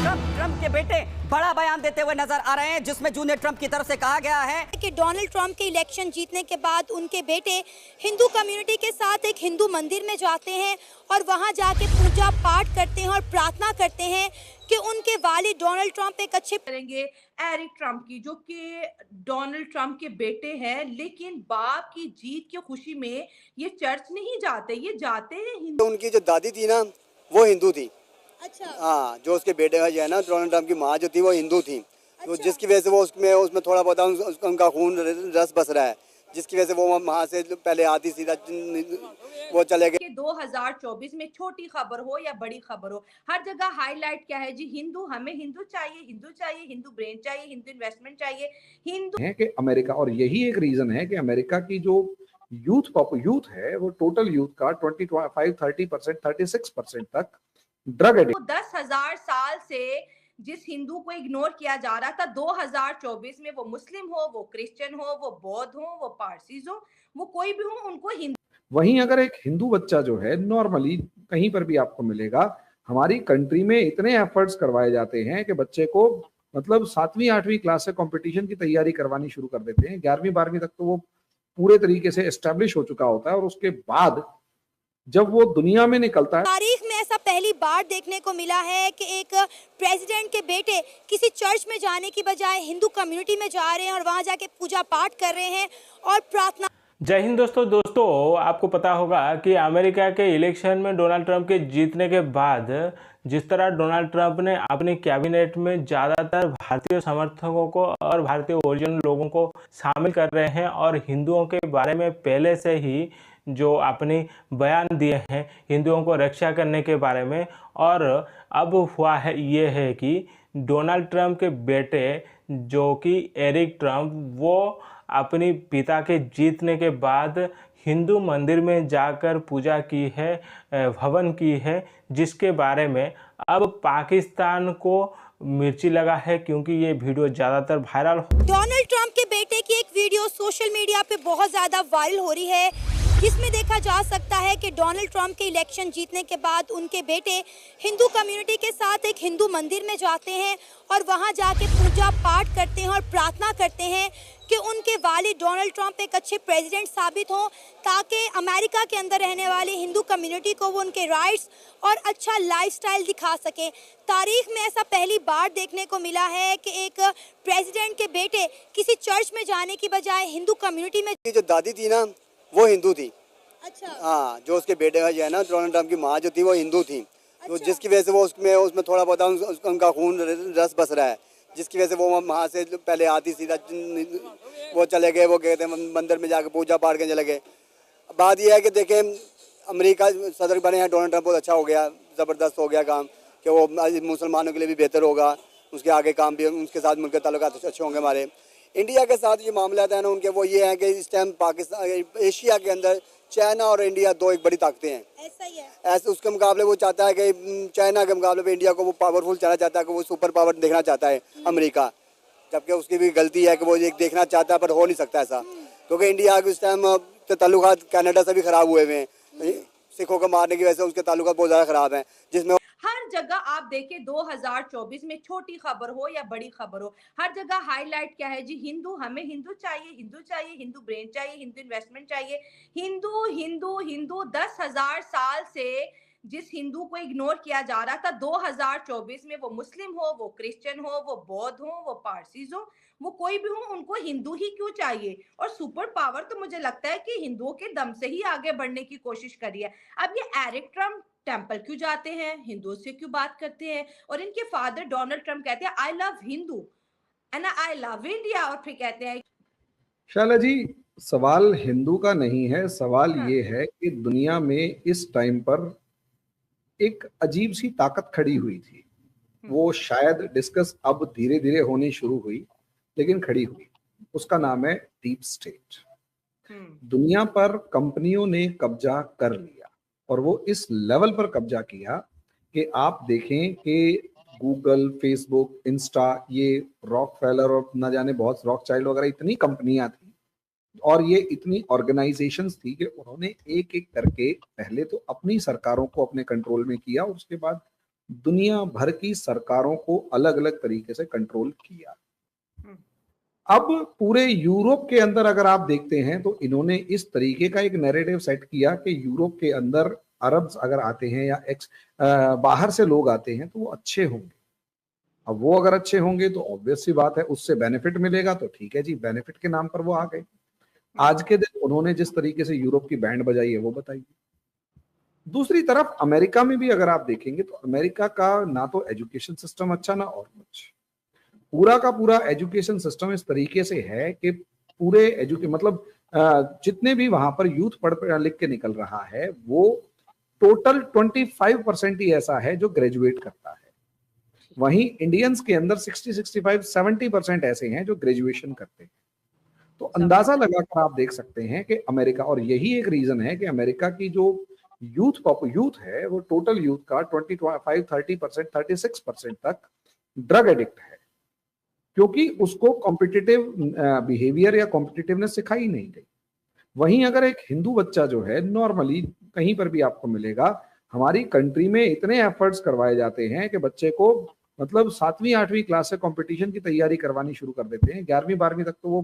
Trump के बेटे बड़ा बयान देते हुए नजर आ रहे हैं, जिसमें जूनियर ट्रम्प की तरफ से कहा गया है कि डोनाल्ड ट्रम्प के इलेक्शन जीतने के बाद उनके बेटे हिंदू कम्युनिटी के साथ एक हिंदू मंदिर में जाते हैं और वहां जाके पूजा पाठ करते हैं और प्रार्थना करते हैं कि उनके वालिद डोनाल्ड ट्रम्प एक अच्छे करेंगे एरिक ट्रम्प की, जो कि डोनाल्ड ट्रम्प के बेटे हैं, लेकिन बाप की जीत की खुशी में ये चर्च नहीं जाते, ये जाते हैं हिंदू। तो उनकी जो दादी थी ना वो हिंदू थी। अच्छा। हाँ, जो उसके बेटे का जो है ना डोनाल्ड ट्रम्प की माँ जो थी वो हिंदू थी। तो अच्छा। जिसकी वजह से वो उसमें थोड़ा बहुत उनका खून रस बस रहा है, जिसकी वजह से वो वहाँ से पहले आती सीधा वो चले गए। 2024 में छोटी खबर हो या बड़ी खबर हो, हर जगह हाईलाइट क्या है जी, हिंदू, हमें हिंदू चाहिए, हिंदू चाहिए, हिंदू ब्रेन चाहिए, हिंदू इन्वेस्टमेंट चाहिए, हिंदू है कि अमेरिका, और यही एक रीजन है कि अमेरिका की जो यूथ है वो टोटल यूथ का 25-30%, 36% तक ड्रग एडिक्ट। 10,000 साल से जिस हिंदू को इग्नोर किया जा रहा था, 2024 में वो मुस्लिम हो, वो क्रिश्चियन हो, वो बौद्ध हो, वो पारसीज हो, वो कोई भी हो, उनको हिंदू। वहीं अगर एक हिंदू बच्चा जो है नॉर्मली कहीं पर भी आपको मिलेगा, हमारी कंट्री में इतने एफर्ट्स करवाए जाते हैं कि बच्चे को मतलब 7वीं 8वीं क्लास से कंपटीशन की तैयारी करवानी शुरू कर देते हैं। 11वीं 12वीं तक तो वो पूरे तरीके से एस्टेब्लिश हो चुका होता है, और उसके बाद जब वो दुनिया में निकलता है। तारीख में ऐसा पहली बार देखने को मिला है कि एक प्रेसिडेंट के बेटे किसी चर्च में जाने की बजाय हिंदू कम्युनिटी में जा रहे हैं और वहां जाके पूजा पाठ कर रहे हैं और प्रार्थना। जय हिंद दोस्तों, आपको पता होगा कि अमेरिका के इलेक्शन में डोनाल्ड ट्रंप के जीतने के बाद जिस तरह डोनाल्ड ट्रंप ने अपने कैबिनेट में ज़्यादातर भारतीय समर्थकों को और भारतीय ओरिजिन लोगों को शामिल कर रहे हैं और हिंदुओं के बारे में पहले से ही जो अपने बयान दिए हैं हिंदुओं को रक्षा करने के बारे में, और अब हुआ है ये है कि डोनाल्ड ट्रंप के बेटे जो कि एरिक ट्रंप, वो अपनी पिता के जीतने के बाद हिंदू मंदिर में जाकर पूजा की है, हवन की है, जिसके बारे में अब पाकिस्तान को मिर्ची लगा है, क्योंकि ये वीडियो ज़्यादातर वायरल। डोनाल्ड ट्रंप के बेटे की एक वीडियो सोशल मीडिया पे बहुत ज़्यादा वायरल हो रही है, जिसमें देखा जा सकता है कि डोनाल्ड ट्रंप के इलेक्शन जीतने के बाद उनके बेटे हिंदू कम्युनिटी के साथ एक हिंदू मंदिर में जाते हैं और वहां जाके पूजा पाठ करते हैं और प्रार्थना करते हैं कि उनके वालिद डोनाल्ड ट्रंप एक अच्छे प्रेसिडेंट साबित हों, ताकि अमेरिका के अंदर रहने वाली हिंदू कम्युनिटी को वो उनके राइट्स और अच्छा लाइफस्टाइल दिखा सकें। तारीख में ऐसा पहली बार देखने को मिला है कि एक प्रेसिडेंट के बेटे किसी चर्च में जाने की बजाय हिंदू कम्युनिटी में। जो दादी थी ना वो हिंदू थी। अच्छा। हाँ, जो उसके बेटे का जो है ना डोनाल्ड ट्रम्प की माँ जो थी वो हिंदू थी। तो अच्छा। जिसकी वजह से वो उसमें थोड़ा बहुत उनका खून रस बस रहा है, जिसकी वजह से वो वहाँ से पहले आती सीधा वो चले गए, वो गए थे मंदिर में जाकर पूजा पाठ के चले गए। बात यह है कि देखें, अमेरिका सदर बने हैं डोनाल्ड ट्रम्प, बहुत अच्छा हो गया, ज़बरदस्त हो गया काम कि वो मुसलमानों के लिए भी बेहतर होगा, उसके आगे काम भी, उसके साथ मुल्क के ताल्लुकात अच्छे होंगे। हमारे इंडिया के साथ ये मामला है ना उनके, वो ये है कि इस टाइम पाकिस्तान एशिया के अंदर चाइना और इंडिया दो एक बड़ी ताकतें हैं। ऐसा ही है। ऐसे उसके मुकाबले वो चाहता है कि चाइना के मुकाबले पे इंडिया को वो पावरफुल चाहना चाहता है, कि वो सुपर पावर देखना चाहता है अमेरिका, जबकि उसकी भी गलती है कि वो एक देखना चाहता है, पर हो नहीं सकता ऐसा, क्योंकि इंडिया के इस टाइम ताल्लुकात कनाडा से भी खराब हुए हुए हैं। सिखों को मारने की वजह से उसके ताल्लुकात बहुत ज़्यादा खराब हैं, जिसमें हर जगह आप देखें 2024 में छोटी खबर हो या बड़ी खबर हो, हर जगह हाईलाइट क्या है जी, हिंदू, हमें हिंदू चाहिए, हिंदू चाहिए, हिंदू ब्रेन चाहिए, हिंदू इन्वेस्टमेंट चाहिए, हिंदू हिंदू हिंदू। 10,000 साल से जिस हिंदू को इग्नोर किया जा रहा था, 2024 में वो मुस्लिम हो, वो क्रिश्चियन हो, वो बौद्ध हो, वो पारसीज हो, वो कोई भी हो, उनको हिंदू ही क्यों चाहिए। और सुपर पावर तो मुझे लगता है कि हिंदुओं के दम से ही आगे बढ़ने की कोशिश करी है। अब ये एरिक ट्रम्प टेंपल क्यों जाते हैं, हिंदुओं से क्यों बात करते हैं, और इनके फादर डोनाल्ड ट्रम्प कहते हैं I love Hindu and I love India, और फिर कहते हैं। शाला जी, सवाल हिंदू का नहीं है, सवाल हाँ। ये है कि दुनिया में इस टाइम पर एक अजीब सी ताकत खड़ी हुई थी, वो शायद डिस्कस अब धीरे धीरे होनी शुरू हुई, लेकिन खड़ी हुई। उसका नाम है डीप स्टेट। दुनिया पर कंपनियों ने कब्जा कर लिया, और वो इस लेवल पर कब्जा किया कि आप देखें कि गूगल, फेसबुक, इंस्टा, ये रॉकफेलर और न जाने बहुत रॉकचाइल्ड वगैरह इतनी कंपनियां थी और ये इतनी ऑर्गेनाइजेशंस थी कि उन्होंने एक एक करके पहले तो अपनी सरकारों को अपने कंट्रोल में किया, और उसके बाद दुनिया भर की सरकारों को अलग अलग तरीके से कंट्रोल किया। अब पूरे यूरोप के अंदर अगर आप देखते हैं तो इन्होंने इस तरीके का एक नैरेटिव सेट किया कि यूरोप के अंदर अरब्स अगर आते हैं या बाहर से लोग आते हैं तो वो अच्छे होंगे। अब वो अगर अच्छे होंगे तो ऑब्वियस सी बात है उससे बेनिफिट मिलेगा, तो ठीक है जी, बेनिफिट के नाम पर वो आ गए। आज के दिन उन्होंने जिस तरीके से यूरोप की बैंड बजाई है वो बताइए। दूसरी तरफ अमेरिका में भी अगर आप देखेंगे तो अमेरिका का ना तो एजुकेशन सिस्टम अच्छा ना और कुछ, पूरा का पूरा एजुकेशन सिस्टम इस तरीके से है कि पूरे मतलब जितने भी वहां पर यूथ पढ़ लिख के निकल रहा है वो टोटल 25% ही ऐसा है जो ग्रेजुएट करता है। वहीं इंडियंस के अंदर 60, 65, 70% ऐसे हैं जो ग्रेजुएशन करते हैं। तो अंदाजा लगाकर आप देख सकते हैं कि अमेरिका, और यही एक रीजन है कि अमेरिका की जो यूथ है वो टोटल यूथ का 25, 30%, 36% तक ड्रग एडिक्ट है, क्योंकि उसको कॉम्पिटिटिव बिहेवियर या कॉम्पिटिटिवनेस सिखाई नहीं गई। वहीं अगर एक हिंदू बच्चा जो है नॉर्मली कहीं पर भी आपको मिलेगा, हमारी कंट्री में इतने एफर्ट्स करवाए जाते हैं कि बच्चे को मतलब 7वीं 8वीं क्लास से कंपटीशन की तैयारी करवानी शुरू कर देते हैं। 11वीं 12वीं तक तो वो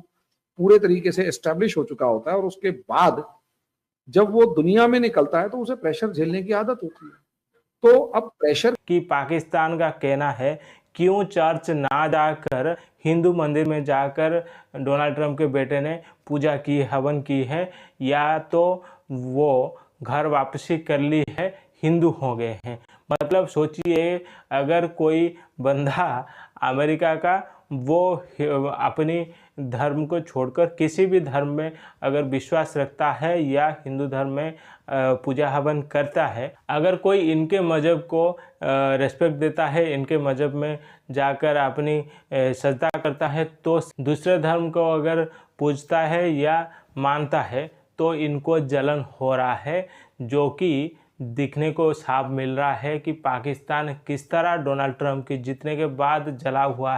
पूरे तरीके से एस्टेब्लिश हो चुका होता है, और उसके बाद जब वो दुनिया में निकलता है तो उसे प्रेशर झेलने की आदत होती है। तो अब प्रेशर कि पाकिस्तान का कहना है क्यों चर्च ना जाकर हिंदू मंदिर में जाकर डोनाल्ड ट्रंप के बेटे ने पूजा की, हवन की है, या तो वो घर वापसी कर ली है, हिंदू हो गए हैं। मतलब सोचिए, अगर कोई बंदा अमेरिका का वो अपनी धर्म को छोड़कर किसी भी धर्म में अगर विश्वास रखता है या हिंदू धर्म में पूजा हवन करता है, अगर कोई इनके मज़हब को रेस्पेक्ट देता है, इनके मज़हब में जाकर अपनी सजदा करता है, तो दूसरे धर्म को अगर पूजता है या मानता है तो इनको जलन हो रहा है, जो कि दिखने को साफ मिल रहा है कि पाकिस्तान किस तरह डोनाल्ड ट्रंप के जीतने के बाद जला हुआ